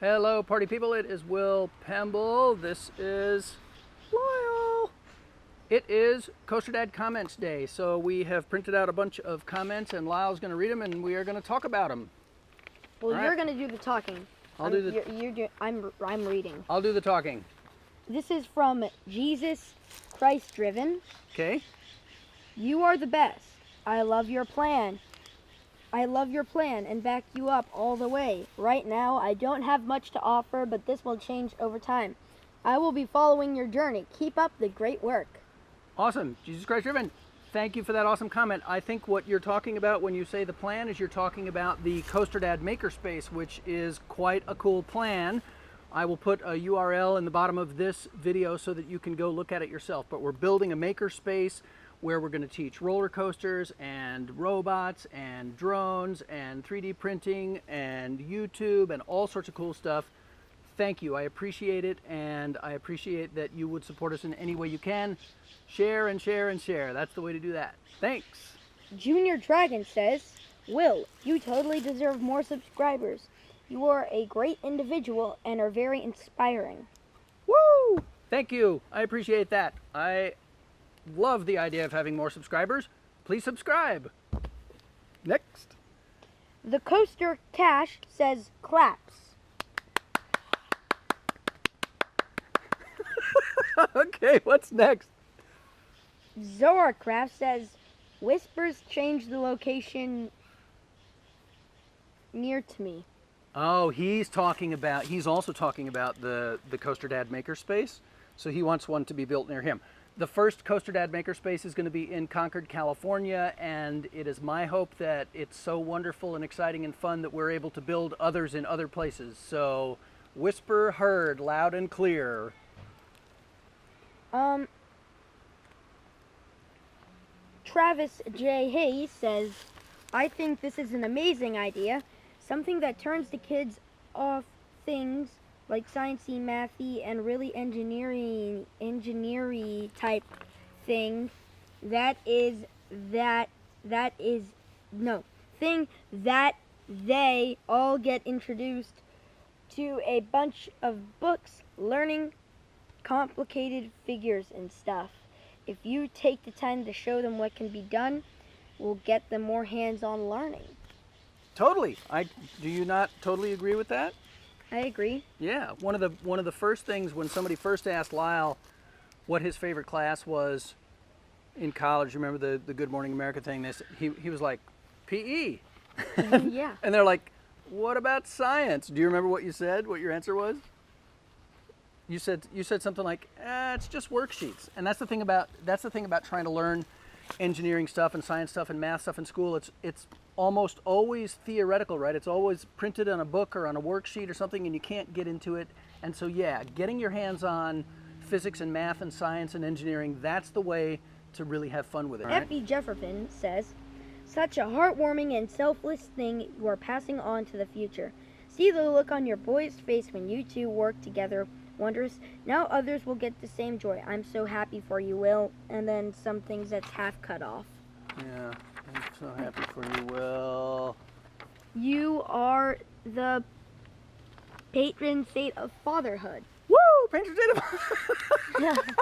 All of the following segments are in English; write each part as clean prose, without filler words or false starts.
Hello, party people. It is Will Pemble. This is Lyle. It is CoasterDad Comments Day, so we have printed out a bunch of comments, and Lyle's going to read them, and we are going to talk about them. Well, you're going to do the talking. I'm reading. I'll do the talking. This is from Jesus Christ Driven. Okay. You are the best. I love your plan. And back you up all the way. Right now, I don't have much to offer, but this will change over time. I will be following your journey. Keep up the great work. Awesome. Jesus Christ Driven. Thank you for that awesome comment. I think what you're talking about when you say the plan is you're talking about the CoasterDad MakerSpace, which is quite a cool plan. I will put a URL in the bottom of this video so that you can go look at it yourself. But we're building a makerspace where we're going to teach roller coasters and robots and drones and 3D printing and YouTube and all sorts of cool stuff. Thank you. I appreciate it, and I appreciate that you would support us in any way you can. Share and share and share. That's the way to do that. Thanks. Junior Dragon says, Will, you totally deserve more subscribers. You are a great individual and are very inspiring. Woo! Thank you. I appreciate that. I love the idea of having more subscribers. Please subscribe. Next. The Coaster Cash says, claps. Okay, what's next? Zoarcraft says, whispers change the location near to me. Oh, he's also talking about the CoasterDad Makerspace. So he wants one to be built near him. The first CoasterDad Makerspace is going to be in Concord, California, and it is my hope that it's so wonderful and exciting and fun that we're able to build others in other places. So whisper heard loud and clear. Travis J. Hayes says, I think this is an amazing idea. Something that turns the kids off things like sciencey, mathy, and really engineering type thing. Thing that they all get introduced to a bunch of books, learning complicated figures and stuff. If you take the time to show them what can be done, we'll get them more hands-on learning. Totally. Do you not totally agree with that? I agree. Yeah. One of the first things when somebody first asked Lyle what his favorite class was in college, remember the Good Morning America thing? He was like, PE. Yeah. And they're like, what about science? Do you remember what you said? What your answer was? You said something like, it's just worksheets. And that's the thing about trying to learn engineering stuff and science stuff and math stuff in school. It's almost always theoretical, right? It's always printed on a book or on a worksheet or something, and you can't get into it. And so yeah, getting your hands on physics and math and science and engineering, that's the way to really have fun with it. F.E. Jefferson says, such a heartwarming and selfless thing you are passing on to the future. See the look on your boy's face when you two work together. Wondrous. Now others will get the same joy. I'm so happy for you, Will. And then some things that's half cut off. Yeah, I'm so happy for you, Will. You are the patron saint of fatherhood. Woo! Patron saint of fatherhood.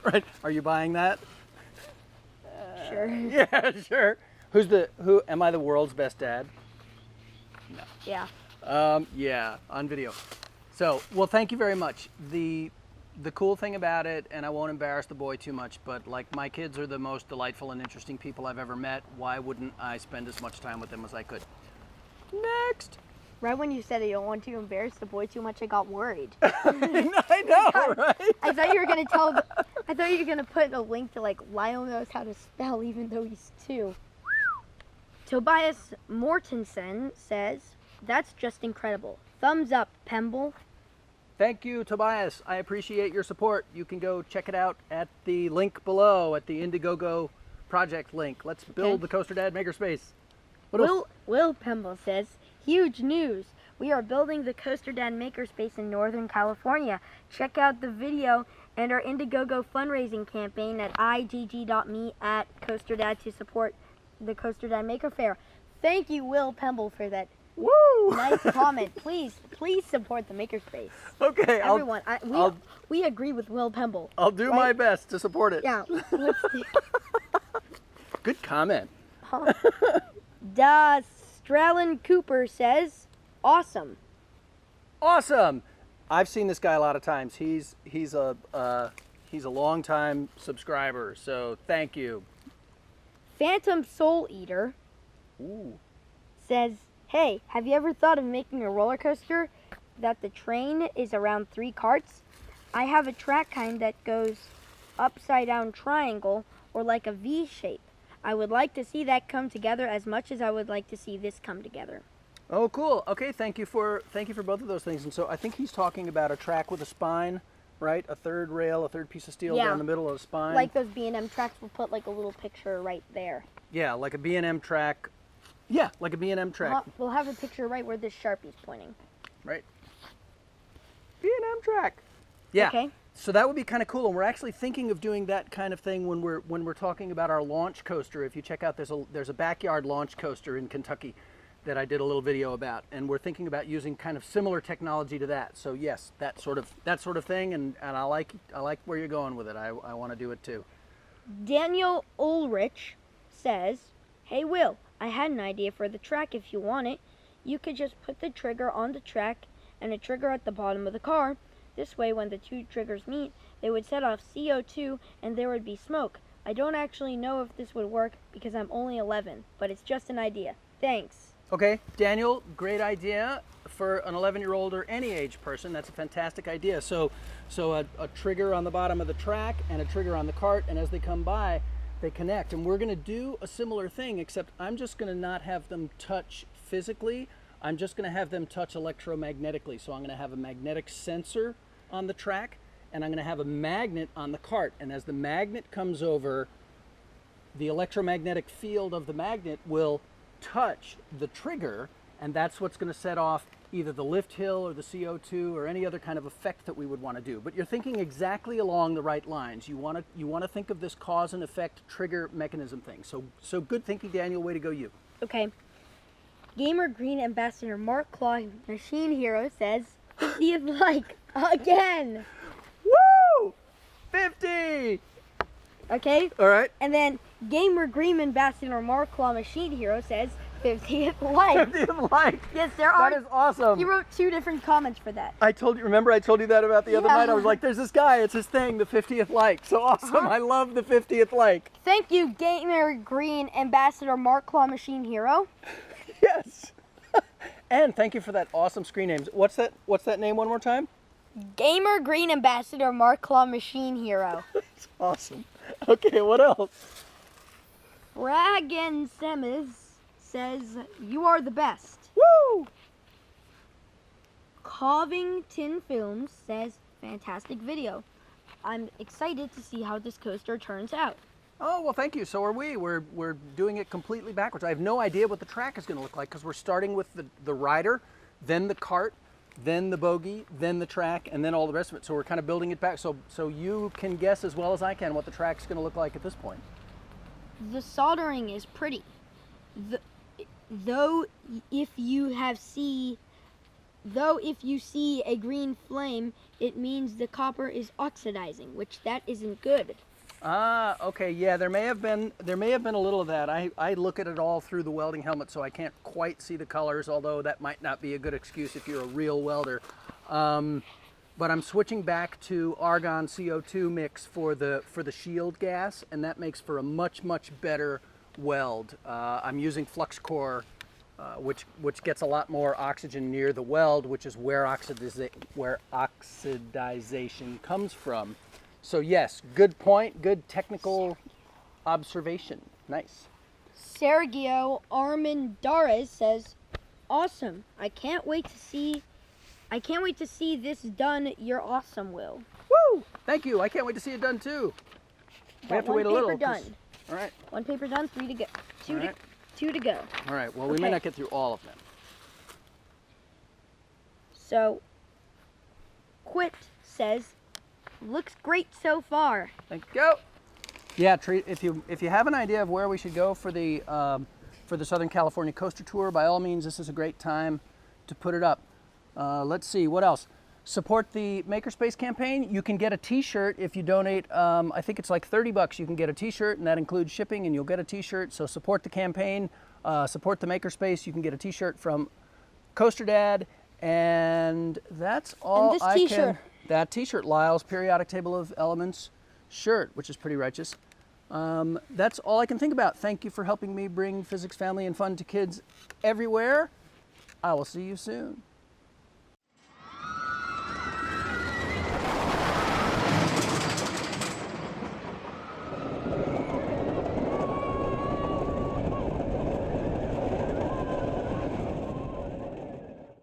Right. Are you buying that? Sure. Yeah, sure. Am I the world's best dad? No. Yeah. Yeah, on video. So, well, thank you very much. The cool thing about it, and I won't embarrass the boy too much, but like my kids are the most delightful and interesting people I've ever met. Why wouldn't I spend as much time with them as I could? Next. Right when you said you don't want to embarrass the boy too much, I got worried. I know, right? I thought you were gonna put a link to like Lyle knows how to spell even though he's 2. Tobias Mortensen says, that's just incredible. Thumbs up, Pemble. Thank you, Tobias. I appreciate your support. You can go check it out at the link below, at the Indiegogo project link. Let's build the CoasterDad Makerspace. Will Pemble says, huge news. We are building the CoasterDad Makerspace in Northern California. Check out the video and our Indiegogo fundraising campaign at igg.me/CoasterDad to support the CoasterDad Maker Fair. Thank you, Will Pemble, for that Woo! Nice comment. Please support the Makerspace. Okay, Everyone, we agree with Will Pemble. I'll do right? my best to support it. Yeah. Let's do. Good comment. Da Strelin Cooper says, awesome. Awesome. I've seen this guy a lot of times. He's a long-time subscriber, so thank you. Phantom Soul Eater Ooh. says, hey, have you ever thought of making a roller coaster that the train is around 3 carts? I have a track kind that goes upside down triangle or like a V shape. I would like to see that come together as much as I would like to see this come together. Oh, cool. Okay, thank you for both of those things. And so I think he's talking about a track with a spine, right? A third rail, a third piece of steel down the middle of the spine. Like those B&M tracks, we'll put like a little picture right there. Yeah, like a B&M track. Yeah, like a B&M track. We'll have a picture right where this Sharpie's pointing. Right. B&M track. Yeah. Okay. So that would be kind of cool, and we're actually thinking of doing that kind of thing when we're talking about our launch coaster. If you check out, there's a backyard launch coaster in Kentucky that I did a little video about, and we're thinking about using kind of similar technology to that. So yes, that sort of thing, and I like where you're going with it. I want to do it too. Daniel Ulrich says, hey Will, I had an idea for the track if you want it. You could just put the trigger on the track and a trigger at the bottom of the car. This way, when the 2 triggers meet, they would set off CO2 and there would be smoke. I don't actually know if this would work because I'm only 11, but it's just an idea. Thanks. Okay, Daniel, great idea for an 11-year-old or any age person. That's a fantastic idea. So a trigger on the bottom of the track and a trigger on the cart, and as they come by, they connect. And we're going to do a similar thing, except I'm just going to not have them touch physically. I'm just going to have them touch electromagnetically. So I'm going to have a magnetic sensor on the track, and I'm going to have a magnet on the cart. And as the magnet comes over, the electromagnetic field of the magnet will touch the trigger, and that's what's going to set off either the lift hill or the CO2 or any other kind of effect that we would want to do. But you're thinking exactly along the right lines. You want to think of this cause and effect trigger mechanism thing. So good thinking, Daniel. Way to go, you. Okay. Gamer Green Ambassador Mark Claw Machine Hero says, 50th like again. Woo! 50! Okay? All right. And then Gamer Green Ambassador Mark Claw Machine Hero says, 50th like. 50th like. Yes, there are. That is awesome. He wrote 2 different comments for that. Remember I told you that about the other night? I was like, there's this guy, it's his thing, the 50th like. So awesome. I love the 50th like. Thank you, Gamer Green Ambassador Mark Claw Machine Hero. Yes. And thank you for that awesome screen names. What's that name one more time? Gamer Green Ambassador Mark Claw Machine Hero. That's awesome. Okay, what else? Fragan Semes says, you are the best. Woo! Covington Films says, fantastic video. I'm excited to see how this coaster turns out. Oh, well, thank you. So are we. We're doing it completely backwards. I have no idea what the track is going to look like because we're starting with the rider, then the cart, then the bogie, then the track, and then all the rest of it. So we're kind of building it back. So you can guess as well as I can what the track's going to look like at this point. The soldering is pretty. Though if you see a green flame, it means the copper is oxidizing, which that isn't good. Ah, okay, yeah, there may have been a little of that. I look at it all through the welding helmet, so I can't quite see the colors, although that might not be a good excuse if you're a real welder. But I'm switching back to argon CO2 mix for the shield gas, and that makes for a much better weld. I'm using flux core, which gets a lot more oxygen near the weld, which is where oxidization comes from. So yes, good point, good technical observation. Nice. Sergio Armendariz says, awesome. I can't wait to see this done. You're awesome, Will. Woo! Thank you. I can't wait to see it done too. We have to wait a little. One paper done. All right. 1 paper done, 3 to go. Two to go. All right. Well, we may not get through all of them. So, Quit says, looks great so far. Thank you. Yeah, if you have an idea of where we should go for for the Southern California Coaster Tour, by all means, this is a great time to put it up. Let's see, what else? Support the MakerSpace campaign. You can get a t-shirt if you donate. I think it's like 30 bucks. You can get a t-shirt, and that includes shipping, and you'll get a t-shirt. So support the campaign, support the MakerSpace. You can get a t-shirt from CoasterDad, and that's all. And this t-shirt. That t-shirt, Lyle's Periodic Table of Elements shirt, which is pretty righteous. That's all I can think about. Thank you for helping me bring physics, family, and fun to kids everywhere. I will see you soon.